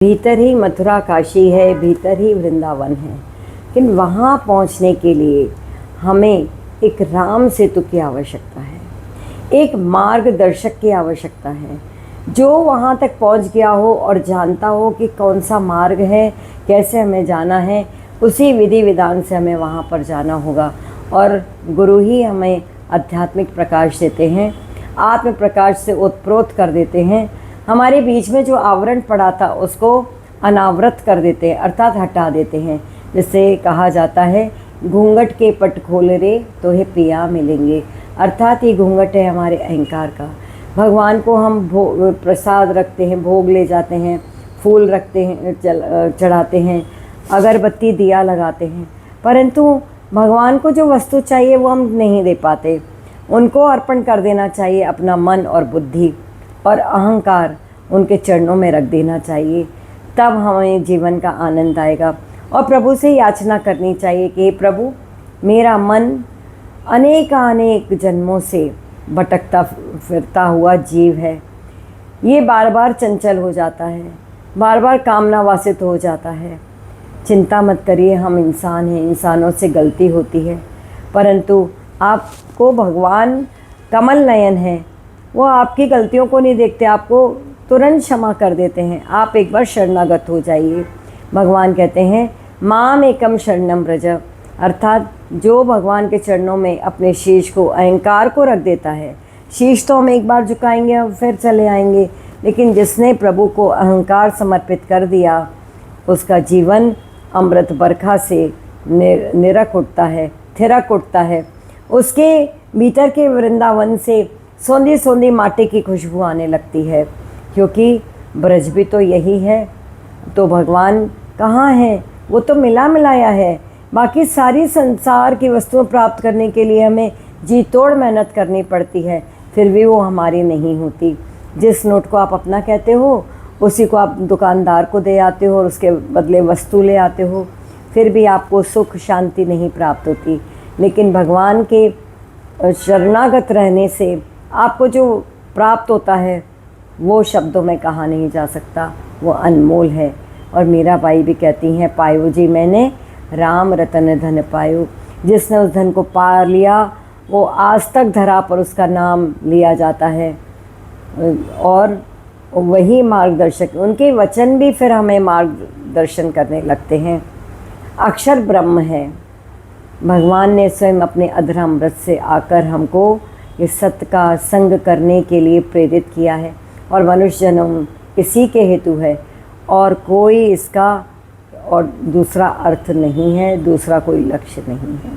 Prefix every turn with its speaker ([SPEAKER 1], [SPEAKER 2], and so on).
[SPEAKER 1] भीतर ही मथुरा काशी है, भीतर ही वृंदावन है। लेकिन वहाँ पहुँचने के लिए हमें एक राम सेतु की आवश्यकता है, एक मार्गदर्शक की आवश्यकता है, जो वहाँ तक पहुँच गया हो और जानता हो कि कौन सा मार्ग है, कैसे हमें जाना है। उसी विधि विधान से हमें वहाँ पर जाना होगा। और गुरु ही हमें आध्यात्मिक प्रकाश देते हैं, आत्म प्रकाश से ओतप्रोत कर देते हैं। हमारे बीच में जो आवरण पड़ा था उसको अनावृत कर देते हैं, अर्थात हटा देते हैं। जिससे कहा जाता है, घूंघट के पट खोल रे तो हे पिया मिलेंगे। अर्थात ये घूंघट है हमारे अहंकार का। भगवान को हम प्रसाद रखते हैं, भोग ले जाते हैं, फूल रखते हैं, चढ़ाते हैं, अगरबत्ती दिया लगाते हैं, परंतु भगवान को जो वस्तु चाहिए वो हम नहीं दे पाते। उनको अर्पण कर देना चाहिए अपना मन और बुद्धि और अहंकार, उनके चरणों में रख देना चाहिए। तब हमें जीवन का आनंद आएगा। और प्रभु से याचना करनी चाहिए कि प्रभु, मेरा मन अनेक जन्मों से भटकता फिरता हुआ जीव है, ये बार बार चंचल हो जाता है, बार बार कामना वासित हो जाता है। चिंता मत करिए, हम इंसान हैं, इंसानों से गलती होती है, परंतु आपको भगवान कमल नयन है, वो आपकी गलतियों को नहीं देखते, आपको तुरंत क्षमा कर देते हैं। आप एक बार शरणागत हो जाइए। भगवान कहते हैं, माम एकम शरणम व्रज, अर्थात जो भगवान के चरणों में अपने शीश को, अहंकार को रख देता है। शीश तो हम एक बार झुकाएंगे और फिर चले आएंगे, लेकिन जिसने प्रभु को अहंकार समर्पित कर दिया, उसका जीवन अमृत बरखा से निरख उठता है, थिरक उठता है। उसके भीतर के वृंदावन से सौंधी सौंधी माटी की खुशबू आने लगती है, क्योंकि ब्रज भी तो यही है। तो भगवान कहाँ है? वो तो मिला मिलाया है। बाकी सारी संसार की वस्तुएं प्राप्त करने के लिए हमें जी तोड़ मेहनत करनी पड़ती है, फिर भी वो हमारी नहीं होती। जिस नोट को आप अपना कहते हो, उसी को आप दुकानदार को दे आते हो और उसके बदले वस्तु ले आते हो, फिर भी आपको सुख शांति नहीं प्राप्त होती। लेकिन भगवान के शरणागत रहने से आपको जो प्राप्त होता है वो शब्दों में कहा नहीं जा सकता, वो अनमोल है। और मीराबाई भी कहती हैं, पायो जी मैंने राम रतन धन पायो। जिसने उस धन को पा लिया वो आज तक धरा पर उसका नाम लिया जाता है, और वही मार्गदर्शक, उनके वचन भी फिर हमें मार्गदर्शन करने लगते हैं। अक्षर ब्रह्म है। भगवान ने स्वयं अपने अधरामृत से आकर हमको इस सत्य का संग करने के लिए प्रेरित किया है। और मनुष्य जन्म इसी के हेतु है, और कोई इसका और दूसरा अर्थ नहीं है, दूसरा कोई लक्ष्य नहीं है।